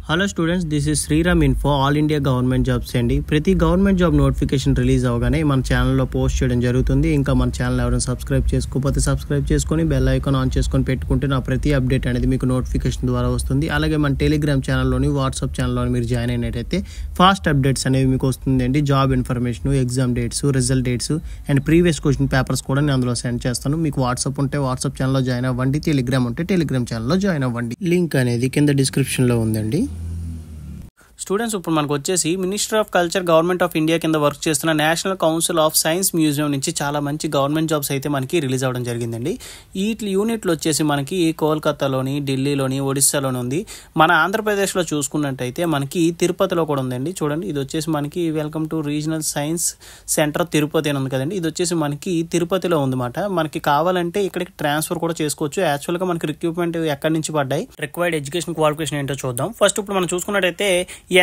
Hello students, this is Sriram info all India government jobs అండి. ప్రతి government job notification release అవగానే మన ఛానల్లో పోస్ట్ చేయడం జరుగుతుంది. ఇంకా మన ఛానల్ ఎవరైనా సబ్స్క్రైబ్ చేసుకోకపోతే సబ్స్క్రైబ్ చేసుకొని బెల్ ఐకాన్ ఆన్ చేసుకొని పెట్టుకుంటే నా ప్రతి అప్డేట్ అనేది మీకు నోటిఫికేషన్ ద్వారా వస్తుంది. అలాగే మన టెలిగ్రామ్ ఛానల్లోని వాట్సాప్ ఛానల్లోని మీరు జాయిన్ అయినట్టయితే ఫాస్ట్ అప్డేట్స్ అనేవి మీకు వస్తుందండి. Job information, exam dates, result dates and previous question papers కూడా నేను అందులో సెండ్ చేస్తాను. మీకు వాట్సాప్ ఉంటే వాట్సాప్ ఛానల్లో జాయిన్ అవ్వండి, టెలిగ్రామ్ ఉంటే టెలిగ్రామ్ ఛానల్లో జాయిన్ అవ్వండి. లింక్ అనేది కింద డిస్క్రిప్షన్లో ఉందండి. స్టూడెంట్స్, ఇప్పుడు మనకు వచ్చేసి ministry of culture government of India కింద వర్క్ చేస్తున్న national council of science museum నుంచి చాలా మంచి గవర్నమెంట్ జాబ్స్ అయితే మనకి రిలీజ్ అవ్వడం జరిగిందండి. ఈ యూనిట్లు వచ్చేసి మనకి కోల్కతాలోని, ఢిల్లీలోని, ఒడిస్సాలోని ఉంది. మన ఆంధ్రప్రదేశ్లో చూసుకున్నట్టయితే మనకి తిరుపతిలో కూడా ఉందండి. చూడండి, ఇది వచ్చేసి మనకి welcome to regional science centre Tirupati అని ఉంది కదండి. ఇది వచ్చేసి మనకి తిరుపతిలో ఉందన్నమాట. మనకి కావాలంటే ఇక్కడికి ట్రాన్స్ఫర్ కూడా చేసుకోవచ్చు. యాక్చువల్గా మనకి రిక్రూట్మెంట్ ఎక్కడి నుంచి పడ్డాయి, రిక్వైర్డ్ ఎడ్యుకేషన్ క్వాలిఫికేషన్ ఏంటో చూద్దాం. ఫస్ట్ ఇప్పుడు మనం చూసుకున్నట్టయితే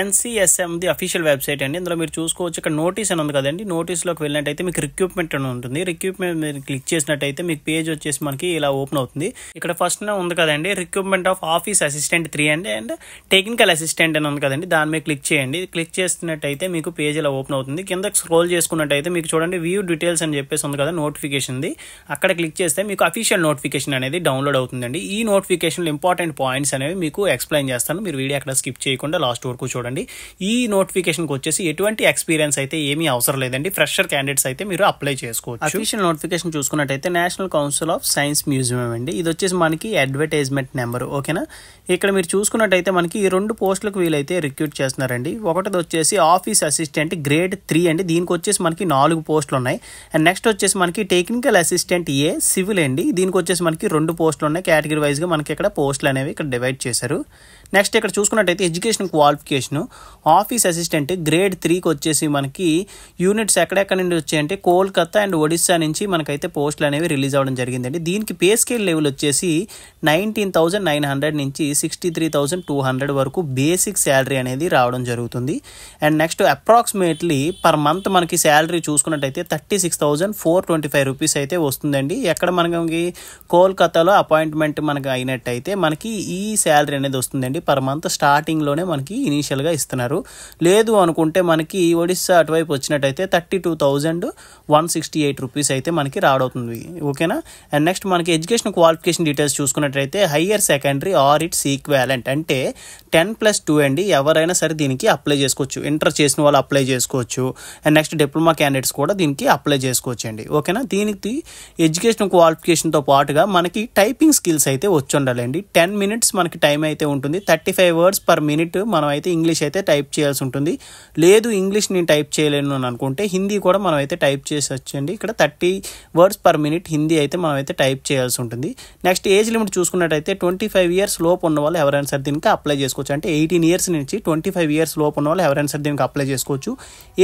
NCSM ది అఫీషియల్ వెబ్సైట్ అండి. ఇందులో మీరు చూసుకోవచ్చు, ఇక్కడ నోటీస్ అని ఉంది కదండి. నోటీస్లోకి వెళ్ళినట్టయితే మీకు రిక్రూట్మెంట్ అని ఉంటుంది. రిక్రూట్మెంట్ మీరు క్లిక్ చేసినట్టయితే మీకు పేజ్ వచ్చేసి మనకి ఇలా ఓపెన్ అవుతుంది. ఇక్కడ ఫస్ట్ ఉంది కదండి, recruitment of office assistant 3 and technical assistant అని ఉంది కదండి. దాని మీద క్లిక్ చేయండి. క్లిక్ చేసినట్టయితే మీకు పేజ్ ఇలా ఓపెన్ అవుతుంది. కింద స్క్రోల్ చేసుకున్నట్టయితే మీకు చూడండి వ్యూ డీటెయిల్స్ అని చెప్పేసి ఉంది కదా, నోటిఫికేషన్ది. అక్కడ క్లిక్ చేస్తే మీకు అఫీషియల్ నోటిఫికేషన్ అనేది డౌన్లోడ్ అవుతుందండి. ఈ నోటిఫికేషన్లో ఇంపార్టెంట్ పాయింట్స్ అనేవి మీకు ఎక్స్ప్లెయిన్ చేస్తాను. మీరు వీడియో అక్కడ స్కిప్ చేయకుండా లాస్ట్ వరకు చూడండి. ఈ నోటిఫికేషన్కి వచ్చేసి ఎటువంటి ఎక్స్పీరియన్స్ అయితే ఏమీ అవసరం లేదండి. ఫ్రెషర్ క్యాండిడేట్స్ అయితే మీరు అప్లై చేసుకోవచ్చు. అఫీషియల్ నోటిఫికేషన్ చూసుకున్నట్టయితే national council of science museum అండి. ఇది వచ్చేసి మనకి అడ్వర్టైజ్మెంట్ నెంబర్. ఓకేనా, ఇక్కడ మీరు చూసుకున్నట్టయితే మనకి ఈ 2 పోస్టులకు వీలైతే రిక్రూట్ చేస్తున్నారండి. ఒకటిది వచ్చేసి ఆఫీస్ అసిస్టెంట్ గ్రేడ్ 3 అండి. దీనికి వచ్చేసి మనకి 4 పోస్టులు ఉన్నాయి. అండ్ నెక్స్ట్ వచ్చేసి మనకి టెక్నికల్ అసిస్టెంట్ ఏ సివిల్ అండి. దీనికి వచ్చేసి మనకి 2 పోస్టులు ఉన్నాయి. కేటగిరీ వైజ్గా మనకి ఇక్కడ పోస్టులు అనేవి ఇక్కడ డివైడ్ చేశారు. నెక్స్ట్ ఇక్కడ చూసుకున్నట్టయితే education qualification office assistant grade 3కి వచ్చేసి మనకి యూనిట్స్ ఎక్కడెక్కడ నుండి వచ్చాయంటే కోల్కతా అండ్ ఒడిస్సా నుంచి మనకైతే పోస్టులు అనేవి రిలీజ్ అవ్వడం జరిగిందండి. దీనికి పే స్కేల్ లెవెల్ వచ్చేసి 19,900 నుంచి 63,200 వరకు బేసిక్ శాలరీ అనేది రావడం జరుగుతుంది. And next approximately per month మనకి శాలరీ చూసుకున్నట్టయితే 36,425 రూపీస్ అయితే వస్తుందండి. ఎక్కడ మనకి కోల్కతాలో అపాయింట్మెంట్ మనకి అయినట్టయితే మనకి ఈ శాలరీ అనేది వస్తుందండి. పర్ మంత్ స్టార్టింగ్లోనే మనకి ఇనీషియల్గా ఇస్తున్నారు. లేదు అనుకుంటే మనకి ఒడిస్సా అటువైపు వచ్చినట్టయితే 32,168 రూపీస్ అయితే మనకి రావడవుతుంది. ఓకేనా. అండ్ నెక్స్ట్ మనకి ఎడ్యుకేషన్ క్వాలిఫికేషన్ డీటెయిల్స్ చూసుకున్నట్టయితే higher secondary are it's equivalent అంటే 10+2 అండి. ఎవరైనా సరే దీనికి అప్లై చేసుకోవచ్చు. ఇంటర్ చేసిన వాళ్ళు అప్లై చేసుకోవచ్చు. అండ్ నెక్స్ట్ డిప్లొమా క్యాండిడేట్స్ కూడా దీనికి అప్లై చేసుకోవచ్చు అండి. ఓకేనా. దీనికి ఎడ్యుకేషన్ క్వాలిఫికేషన్తో పాటుగా మనకి టైపింగ్ స్కిల్స్ అయితే వచ్చి ఉండాలండి. 10 మినిట్స్ మనకి టైం అయితే ఉంటుంది. 35 వర్డ్స్ పర్ మినిట్ మనం అయితే ఇంగ్లీష్ అయితే టైప్ చేయాల్సి ఉంటుంది. లేదు ఇంగ్లీష్ నేను టైప్ చేయలేను అని అనుకుంటే హిందీ కూడా మనం అయితే టైప్ చేసి వచ్చండి. ఇక్కడ 30 వర్డ్స్ పర్ మినిట్ హిందీ అయితే మనం అయితే టైప్ చేయాల్సి ఉంటుంది. నెక్స్ట్ ఏజ్ లిమిట్ చూసుకున్నట్టయితే 25 ఇయర్స్ లోపు ఉన్న వాళ్ళు ఎవరైనా సరే దీనికి అప్లై చేసుకోవచ్చు. అంటే 18 ఇయర్స్ నుంచి 25 ఇయర్స్ లోపు ఉన్న వాళ్ళు ఎవరైనా సరే దీనికి అప్లై చేసుకోవచ్చు.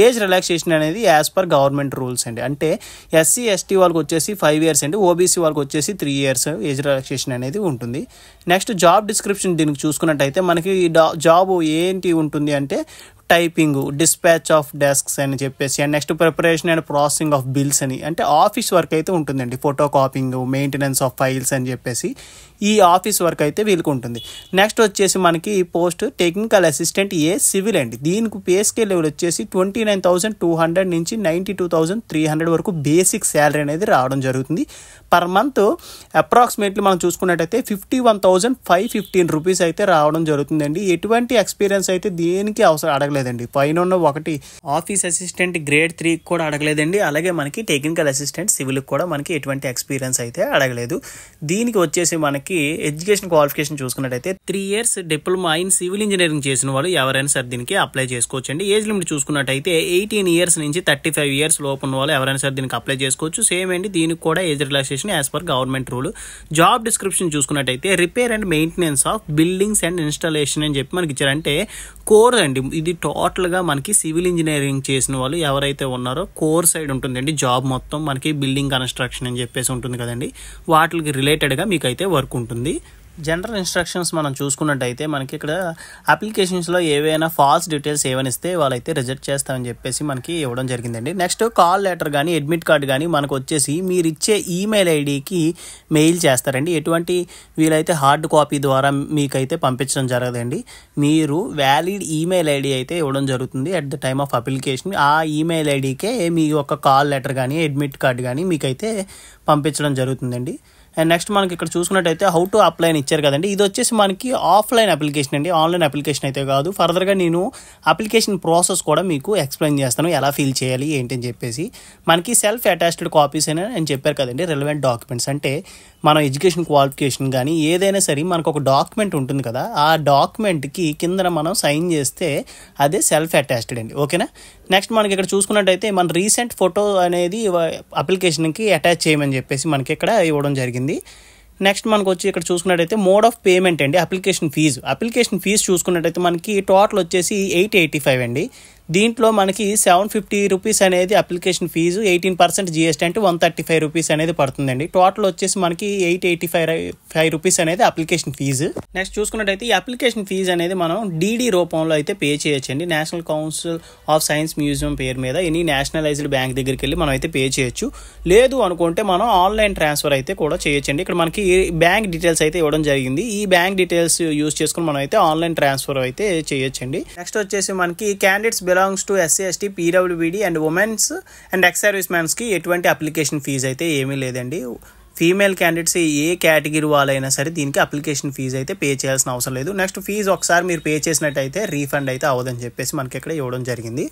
ఏజ్ రిలాక్సేషన్ అనేది యాజ్ పర్ గవర్నమెంట్ రూల్స్ అండి. అంటే SC ST వాళ్ళకి వచ్చేసి 5 ఇయర్స్ అండి. OBC వాళ్ళకి వచ్చేసి 3 ఇయర్స్ ఏజ్ రిలాక్సేషన్ అనేది ఉంటుంది. నెక్స్ట్ జాబ్ డిస్క్రిప్షన్ దీనికి చూసుకున్నట్టయితే మనకి జాబ్ ఏంటి ఉంటుంది అంటే టైపింగ్, డిస్పాచ్ ఆఫ్ డెస్క్స్ అని చెప్పేసి, and next preparation and processing of bills అని, అంటే ఆఫీస్ వర్క్ అయితే ఉంటుందండి. Photo copying, maintenance of files అని చెప్పేసి ఈ ఆఫీస్ వర్క్ అయితే వీళ్ళకి ఉంటుంది. నెక్స్ట్ వచ్చేసి మనకి పోస్ట్ టెక్నికల్ అసిస్టెంట్ ఏ సివిల్ అండి. దీనికి పే స్కేల్ లెవెల్ వచ్చేసి 29,200 నుంచి 92,300 వరకు బేసిక్ శాలరీ అనేది రావడం జరుగుతుంది. పర్ మంత్ అప్రాక్సిమేట్లీ మనం చూసుకున్నట్టయితే 51,515 రూపీస్ అయితే రావడం జరుగుతుందండి. ఎటువంటి ఎక్స్పీరియన్స్ అయితే దేనికి అవసరం అడగలేదండి. పైన ఉన్న ఒకటి ఆఫీస్ అసిస్టెంట్ గ్రేడ్ 3 కూడా అడగలేదండి. అలాగే మనకి టెక్నికల్ అసిస్టెంట్ సివిల్కి కూడా మనకి ఎటువంటి ఎక్స్పీరియన్స్ అయితే అడగలేదు. దీనికి వచ్చేసి మనకి ఎడ్యుకేషన్ క్వాలిఫికేషన్ చూసుకున్నట్టయితే 3 years diploma in civil engineering చేసిన వాళ్ళు ఎవరైనా సరే దీనికి అప్లై చేసుకోవచ్చు అండి. ఏజ్ లిమిట్ చూసుకున్నట్టయితే 18 ఇయర్స్ నుంచి 35 ఇయర్స్ లోపు ఉన్న వాళ్ళు ఎవరైనా సరే దీనికి అప్లై చేసుకోవచ్చు. సేమ్ అండి, దీనికి కూడా age relaxation as per government rule. Job description చూసుకున్నట్టయితే repair and maintenance of buildings and installation అని చెప్పి మనకి ఇచ్చారంటే కోర్ అండి. ఇది టోటల్గా మనకి సివిల్ ఇంజనీరింగ్ చేసిన వాళ్ళు ఎవరైతే ఉన్నారో కోర్ సైడ్ ఉంటుందండి. జాబ్ మొత్తం మనకి బిల్డింగ్ కన్స్ట్రక్షన్ అని చెప్పేసి ఉంటుంది కదండి. వాటికి రిలేటెడ్గా మీకు అయితే వర్క్ ఉంటుంది. జనరల్ ఇన్స్ట్రక్షన్స్ మనం చూసుకున్నట్టయితే మనకి ఇక్కడ అప్లికేషన్స్లో ఏవైనా ఫాల్స్ డీటెయిల్స్ ఏమైనా ఇస్తే వాళ్ళైతే రిజెక్ట్ చేస్తామని చెప్పేసి మనకి ఇవ్వడం జరిగిందండి. నెక్స్ట్ కాల్ లెటర్ కానీ అడ్మిట్ కార్డ్ కానీ మనకు వచ్చేసి మీరు ఇచ్చే ఈమెయిల్ ఐడికి మెయిల్ చేస్తారండి. ఎటువంటి వీలైతే హార్డ్ కాపీ ద్వారా మీకైతే పంపించడం జరగదండి. మీరు వ్యాలిడ్ ఈమెయిల్ ఐడి అయితే ఇవ్వడం జరుగుతుంది at the time of application. ఆ ఈమెయిల్ ఐడికే మీ యొక్క కాల్ లెటర్ కానీ అడ్మిట్ కార్డ్ కానీ మీకైతే పంపించడం జరుగుతుందండి. అండ్ నెక్స్ట్ మనకి ఇక్కడ చూసుకున్నట్టయితే హౌ టు అప్లై అని ఇచ్చారు కదండి. ఇది వచ్చేసి మనకి ఆఫ్లైన్ అప్లికేషన్ అండి, ఆన్లైన్ అప్లికేషన్ అయితే కాదు. ఫర్దర్గా నేను అప్లికేషన్ ప్రాసెస్ కూడా మీకు ఎక్స్ప్లెయిన్ చేస్తాను, ఎలా ఫిల్ చేయాలి ఏంటి అని చెప్పేసి. మనకి సెల్ఫ్ అటాచ్డ్ కాపీస్ అని చెప్పారు కదండి, రిలవెంట్ డాక్యుమెంట్స్ అంటే మన ఎడ్యుకేషన్ క్వాలిఫికేషన్ కానీ ఏదైనా సరే మనకు ఒక డాక్యుమెంట్ ఉంటుంది కదా, ఆ డాక్యుమెంట్కి కిందన మనం సైన్ చేస్తే అదే సెల్ఫ్ అటాచ్డ్ అండి. ఓకేనా. నెక్స్ట్ మనకి ఇక్కడ చూసుకున్నట్టయితే మన రీసెంట్ ఫోటో అనేది అప్లికేషన్కి అటాచ్ చేయమని చెప్పేసి మనకి ఇక్కడ ఇవ్వడం జరిగింది. నెక్స్ట్ మనకు వచ్చి ఇక్కడ చూసుకున్నట్టయితే మోడ్ ఆఫ్ పేమెంట్ అండి, అప్లికేషన్ ఫీజు చూసుకున్నట్టయితే మనకి టోటల్ వచ్చేసి 885 అండి. దీంట్లో మనకి 750 రూపీస్ అనేది అప్లికేషన్ ఫీజు, 18% జిఎస్టీ అంటే 135 రూపీస్ అనేది పడుతుందండి. టోటల్ వచ్చేసి మనకి 885 రూపీస్ అనేది అప్లికేషన్ ఫీజు. నెక్స్ట్ చూసుకున్నట్టయితే ఈ అప్లికేషన్ ఫీజు అనేది మనం డీడీ రూపంలో అయితే పే చేయొచ్చండి. National council of science museum పేరు మీద ఎనీ నేషనలైజ్డ్ బ్యాంక్ దగ్గరికి వెళ్ళి మనం అయితే పే చేయొచ్చు. లేదు అనుకుంటే మనం ఆన్లైన్ ట్రాన్స్ఫర్ అయితే కూడా చేయొచ్చండి. ఇక్కడ మనకి బ్యాంక్ డీటెయిల్స్ అయితే ఇవ్వడం జరిగింది. ఈ బ్యాంక్ డీటెయిల్స్ యూజ్ చేసుకుని మనం అయితే ఆన్లైన్ ట్రాన్స్ఫర్ అయితే చేయొచ్చండి. నెక్స్ట్ వచ్చేసి మనకి candidates belongs to SC ST PWBD and womens and ex service మ్యాన్స్కి ఎటువంటి అప్లికేషన్ ఫీజు అయితే ఏమీ లేదండి. ఫీమేల్ క్యాండిడేట్స్ ఏ కేటగిరీ వాళ్ళైనా సరే దీనికి అప్లికేషన్ ఫీజు అయితే పే చేయాల్సిన అవసరం లేదు. నెక్స్ట్ ఫీజు ఒకసారి మీరు పే చేసినట్టయితే రీఫండ్ అయితే అవ్వదని చెప్పేసి మనకి ఇక్కడ ఇవ్వడం జరిగింది.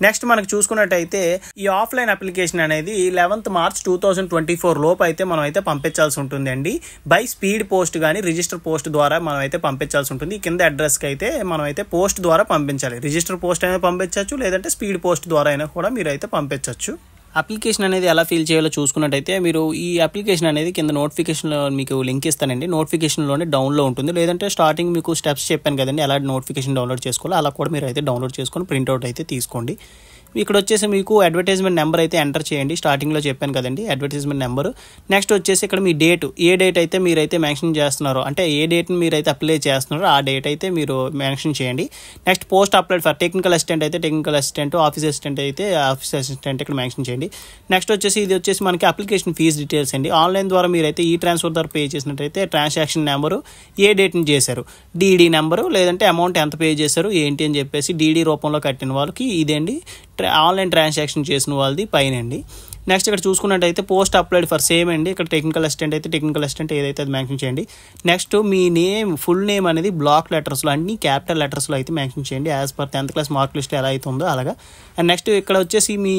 నెక్స్ట్ మనకు చూసుకున్నట్టయితే ఈ ఆఫ్లైన్ అప్లికేషన్ అనేది 11th March 2024 లోపు అయితే మనం అయితే పంపించాల్సి ఉంటుందండి. బై స్పీడ్ పోస్ట్ కానీ రిజిస్టర్ పోస్ట్ ద్వారా మనం అయితే పంపించాల్సి ఉంటుంది. కింద అడ్రస్కి అయితే మనం అయితే పోస్ట్ ద్వారా పంపించాలి. రిజిస్టర్ పోస్ట్ అయినా పంపించవచ్చు, లేదంటే స్పీడ్ పోస్ట్ ద్వారా అయినా కూడా మీరు అయితే పంపించవచ్చు. అప్లికేషన్ అనేది ఎలా ఫిల్ చేయాలో చూసుకున్నట్టయితే మీరు ఈ అప్లికేషన్ అనేది కింద నోటిఫికేషన్లో మీకు లింక్ ఇస్తానండి, నోటిఫికేషన్లోనే డౌన్లో ఉంటుంది. లేదంటే స్టార్టింగ్ మీకు స్టెప్స్ చెప్పాను కదండి ఎలా నోటిఫికేషన్ డౌన్లోడ్ చేసుకోవాలో, అలా కూడా మీరు అయితే డౌన్లోడ్ చేసుకొని ప్రింట్అవుట్ అయితే తీసుకోండి. ఇక్కడ వచ్చేసి మీకు అడ్వర్టైజ్మెంట్ నెంబర్ అయితే ఎంటర్ చేయండి. స్టార్టింగ్లో చెప్పాను కదండి అడ్వర్టైజ్మెంట్ నెంబర్. నెక్స్ట్ వచ్చేసి ఇక్కడ మీ డేట్, ఏ డేట్ అయితే మీరైతే మెన్షన్ చేస్తున్నారో, అంటే ఏ డేట్ని మీరైతే అప్లై చేస్తున్నారో ఆ డేట్ అయితే మీరు మెన్షన్ చేయండి. Next post applied for technical assistant అయితే టెక్నికల్ అసిస్టెంట్, ఆఫీస్ అసిస్టెంట్ అయితే ఆఫీస్ అసిస్టెంట్ ఇక్కడ మెన్షన్ చేయండి. నెక్స్ట్ వచ్చేసి ఇది వచ్చేసి మనకి అప్లికేషన్ ఫీజు డీటెయిల్స్ అండి. ఆన్లైన్ ద్వారా మీరైతే ఈ ట్రాన్స్ఫర్ ద్వారా పే చేసినట్టయితే ట్రాన్సాక్షన్ నెంబరు, ఏ డేట్ని చేశారు, డీడీ నెంబరు, లేదంటే అమౌంట్ ఎంత పే చేశారు ఏంటి అని చెప్పేసి డీడీ రూపంలో కట్టిన వాళ్ళకి ఇదేండి, ఆన్లైన్ ట్రాన్సాక్షన్ చేసిన వాళ్ళది పైన అండి. నెక్స్ట్ ఇక్కడ చూసుకున్నట్టయితే పోస్ట్ అప్లైడ్ ఫర్ సేమ్ అండి. ఇక్కడ టెక్నికల్ అసిస్టెంట్ అయితే టెక్నికల్ అసిస్టెంట్ ఏదైతే అది మెన్షన్ చేయండి. నెక్స్ట్ మీ నేమ్, ఫుల్ నేమ్ అనేది బ్లాక్ లెటర్స్లో అన్ని క్యాపిటల్ లెటర్స్లో అయితే మెన్షన్ చేయండి, as per 10th class mark list ఎలా అయితే ఉందో అలాగా. అండ్ నెక్స్ట్ ఇక్కడ వచ్చేసి మీ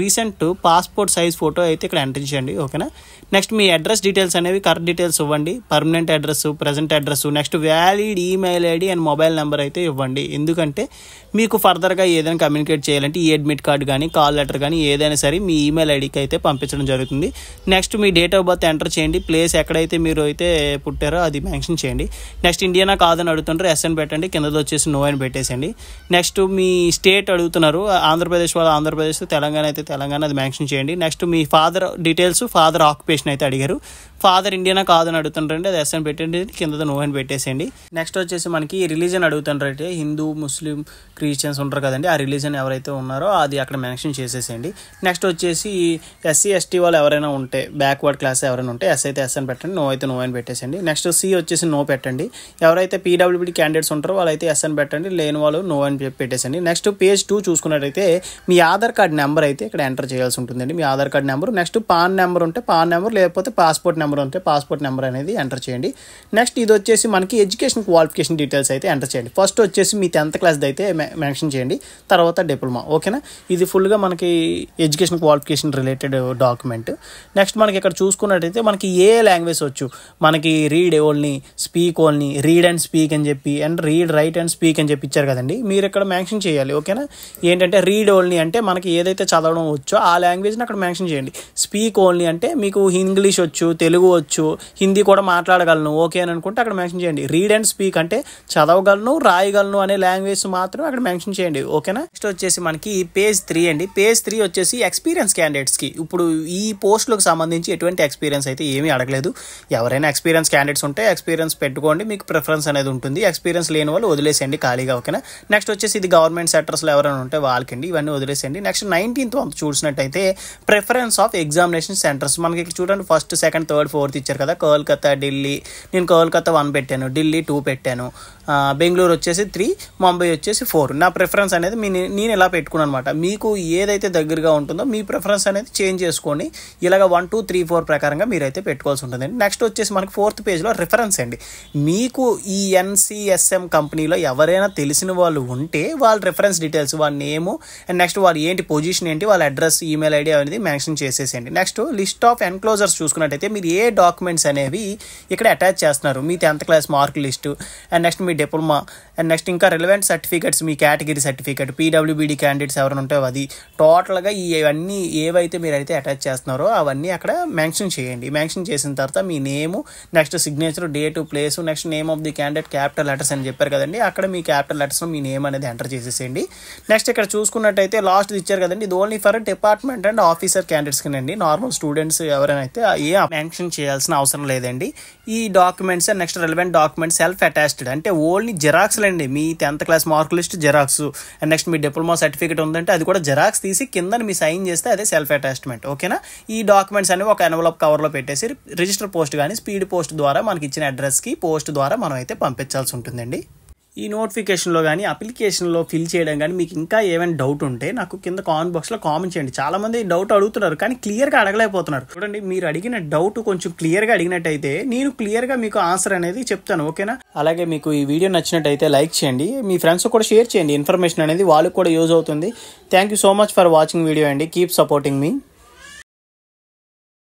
రీసెంట్ పాస్పోర్ట్ సైజ్ ఫోటో అయితే ఇక్కడ ఎంటర్ చేయండి. ఓకేనా. నెక్స్ట్ మీ అడ్రస్ డీటెయిల్స్ అనేవి కరెక్ట్ డీటెయిల్స్ ఇవ్వండి, permanent address, present address. Next valid email ID and mobile number అయితే ఇవ్వండి. ఎందుకంటే మీకు ఫర్దర్గా ఏదైనా కమ్యూనికేట్ చేయాలంటే ఈ అడ్మిట్ కార్డ్ కానీ కాల్ లెటర్ కానీ ఏదైనా సరే మీ ఈమెయిల్ ఐడికి అయితే పంపించడం జరుగుతుంది. Next me date of birth enter చేయండి, ప్లేస్ ఎక్కడైతే మీరు అయితే పుట్టారో అది మెన్షన్ చేయండి. నెక్స్ట్ ఇండియానా కాదని అడుగుతుంటారు, ఎస్ అని పెట్టండి, కిందది వచ్చేసి నో అని పెట్టేసండి. నెక్స్ట్ మీ స్టేట్ అడుగుతున్నారు, ఆంధ్రప్రదేశ్ వాళ్ళు ఆంధ్రప్రదేశ్, తెలంగాణ అయితే తెలంగాణ, అది మెన్షన్ చేయండి. నెక్స్ట్ మీ ఫాదర్ డీటెయిల్స్, ఫాదర్ ఆక్యుపేషన్ అయితే అడిగారు, ఫాదర్ ఇండియానా కాదని అడుగుతుంటారండి, అది ఎస్ అని పెట్టండి, కింద నో అని పెట్టేసేయండి. నెక్స్ట్ వచ్చేసి మనకి రిలీజన్ అడుగుతుంటారంటే హిందూ, ముస్లిం, క్రిస్టియన్స్ ఉంటారు కదండి, ఆ రిలీజన్ ఎవరైతే ఉన్నారో అది అక్కడ మెన్షన్ చేసేసేయండి. నెక్స్ట్ వచ్చేసి ఎస్సీ ఎస్టీ వాళ్ళు ఎవరైనా ఉంటే, బ్యాక్వర్డ్ క్లాస్ ఎవరైనా ఉంటే ఎస్ అయితే ఎస్ అని పెట్టండి, నో అయితే నో అని పెట్టేసండి. నెక్స్ట్ సి వచ్చేసి నో పెట్టండి. ఎవరైతే పీడబ్ల్యూబీ క్యాండిడేట్స్ ఉంటారో వాళ్ళైతే ఎస్ అని పెట్టండి, లేని వాళ్ళు నో అని పెట్టేసండి. నెక్స్ట్ పేజ్ 2 చూసుకున్నట్టయితే మీ ఆధార్ కార్డ్ నెంబర్ అయితే ఇక్కడ ఎంటర్ చేయాల్సి ఉంటుందండి, మీ Aadhaar card number. Next PAN number ఉంటే పాన్ నెంబర్, లేకపోతే పాస్పోర్ట్ నెంబర్ ఉంటే పాస్పోర్ట్ నెంబర్ అనేది ఎంటర్ చేయండి. నెక్స్ట్ ఇది వచ్చేసి మనకి ఎడ్యుకేషన్ క్వాలిఫికేషన్ డీటెయిల్స్ అయితే ఎంటర్ చేయండి. ఫస్ట్ వచ్చేసి మీ 10th క్లాస్ అయితే మెన్షన్ చేయండి, తర్వాత డిప్లొమా. ఓకేనా. ఇది ఫుల్గా మనకి education qualification related document. Next మనకి ఇక్కడ చూసుకున్నట్టయితే మనకి ఏ లాంగ్వేజ్ వచ్చు, మనకి read only, speak only, read and speak అని చెప్పి, and read, right and speak అని చెప్పి ఇచ్చారు కదండి, మీరు ఇక్కడ మెన్షన్ చేయాలి. ఓకేనా. ఏంటంటే రీడ్ ఓన్లీ అంటే మనకి ఏదైతే చదవడం వచ్చో ఆ లాంగ్వేజ్ని అక్కడ మెన్షన్ చేయండి. స్పీక్ ఓన్లీ అంటే మీకు ఇంగ్లీష్ వచ్చు, తెలుగు తెలుగు వచ్చు, హిందీ కూడా మాట్లాడగలను ఓకే అని అనుకుంటే అక్కడ మెన్షన్ చేయండి. రీడ్ అండ్ స్పీక్ అంటే చదవగలను రాయగలను అనే లాంగ్వేజ్ మాత్రం అక్కడ మెన్షన్ చేయండి. ఓకేనా. నెక్స్ట్ వచ్చేసి మనకి పేజ్ 3 అండి. పేజ్ 3 వచ్చేసి ఎక్స్పీరియన్స్ క్యాండిడేట్స్కి. ఇప్పుడు ఈ పోస్టులకు సంబంధించి ఎటువంటి ఎక్స్పీరియన్స్ అయితే ఏమీ అడగలేదు. ఎవరైనా ఎక్స్పీరియన్స్ క్యాండిడేట్స్ ఉంటే ఎక్స్పీరియన్స్ పెట్టుకోండి, మీకు ప్రిఫరెన్స్ అనేది ఉంటుంది. ఎక్స్పీరియన్స్ లేని వాళ్ళు వదిలేసేయండి ఖాళీగా. ఓకేనా. నెక్స్ట్ వచ్చేసి ఇది గవర్నమెంట్ సెక్టర్స్లో ఎవరైనా ఉంటే వాళ్ళకండి, ఇవన్నీ వదిలేసేయండి. నెక్స్ట్ 19th చూసినట్టయితే ప్రిఫరెన్స్ ఆఫ్ ఎగ్జామినేషన్ సెంటర్స్. మనకి ఇక్కడ చూడండి 1st, 2nd, 3rd, 4th ఇచ్చారు కదా. కోల్కతా, ఢిల్లీ, నేను కోల్కతా 1 పెట్టాను, ఢిల్లీ 2 పెట్టాను, బెంగళూరు వచ్చేసి 3, ముంబై వచ్చేసి 4. నా ప్రిఫరెన్స్ అనేది నేను ఇలా పెట్టుకున్నాను అనమాట. మీకు ఏదైతే దగ్గరగా ఉంటుందో మీ ప్రిఫరెన్స్ అనేది చేంజ్ చేసుకోండి. ఇలాగ 1, 2, 3, 4 ప్రకారంగా మీరైతే పెట్టుకోవాల్సి ఉంటుందండి. నెక్స్ట్ వచ్చేసి మనకి 4th పేజ్లో రిఫరెన్స్ అండి. మీకు ఈ NCSM కంపెనీలో ఎవరైనా తెలిసిన వాళ్ళు ఉంటే వాళ్ళ రిఫరెన్స్ డీటెయిల్స్, వాళ్ళ నేము అండ్ నెక్స్ట్ వాళ్ళు ఏంటి పొజిషన్ ఏంటి, వాళ్ళ అడ్రస్, ఈమెయిల్ ఐడి అనేది మెన్షన్ చేసేసేయండి. నెక్స్ట్ లిస్ట్ ఆఫ్ ఎన్క్లోజర్స్ చూసుకున్నట్టయితే మీరు ఏ డాక్యుమెంట్స్ అనేవి ఇక్కడ అటాచ్ చేస్తున్నారు, మీ 10th class mark list and next me diploma and next ఇంకా రిలవెంట్ సర్టిఫికేట్స్, మీ కేటగిరీ సర్టిఫికేట్, PWBD క్యాండిడేట్స్ ఎవరైనా ఉంటే అది టోటల్గా ఇవన్నీ ఏవైతే మీరైతే అటాచ్ చేస్తున్నారో అవన్నీ అక్కడ మెన్షన్ చేయండి. మెన్షన్ చేసిన తర్వాత మీ name, next signature, date, place, next name of the candidate capital letters అని చెప్పారు కదండి, అక్కడ మీ క్యాపిటల్ లెటర్స్లో మీ నేమ్ అనేది ఎంటర్ చేసేసేయండి. నెక్స్ట్ ఇక్కడ చూసుకున్నట్టయితే లాస్ట్ ఇచ్చారు కదండి, ఇది only for department and officer candidates అండి. నార్మల్ స్టూడెంట్స్ ఎవరైనా అయితే ఏ మెన్షన్ చేయాల్సిన అవసరం లేదండి. ఈ documents and next relevant documents self attached అంటే ఓన్లీ జిరాక్స్ అండి. మీ 10th class mark list xerox and next me diploma certificate ఉందంటే అది కూడా జిరాక్స్ తీసి కింద మీ సైన్ చేస్తే అదే సెల్ఫ్ అటాచ్మెంట్. ఓకేనా. ఈ డాక్యుమెంట్స్ అనేవి ఒక ఎన్వలప్ కవర్లో పెట్టేసి రిజిస్టర్ పోస్ట్ కానీ స్పీడ్ పోస్ట్ ద్వారా మనకి ఇచ్చిన అడ్రస్కి పోస్ట్ ద్వారా మనం అయితే పంపించాల్సి ఉంటుందండి. ఈ నోటిఫికేషన్లో కానీ అప్లికేషన్లో ఫిల్ చేయడం కానీ మీకు ఇంకా ఏమైనా డౌట్ ఉంటే నాకు కింద కామెంట్ బాక్స్లో కామెంట్ చేయండి. చాలామంది డౌట్ అడుగుతున్నారు కానీ క్లియర్గా అడగలేకపోతున్నారు. చూడండి, మీరు అడిగిన డౌట్ కొంచెం క్లియర్గా అడిగినట్టయితే నేను క్లియర్గా మీకు ఆన్సర్ అనేది చెప్తాను. ఓకేనా. అలాగే మీకు ఈ వీడియో నచ్చినట్టయితే లైక్ చేయండి, మీ ఫ్రెండ్స్ కూడా షేర్ చేయండి. ఇన్ఫర్మేషన్ అనేది వాళ్ళకి కూడా యూజ్ అవుతుంది. Thank you so much for watching video అండి. కీప్ సపోర్టింగ్ మీ.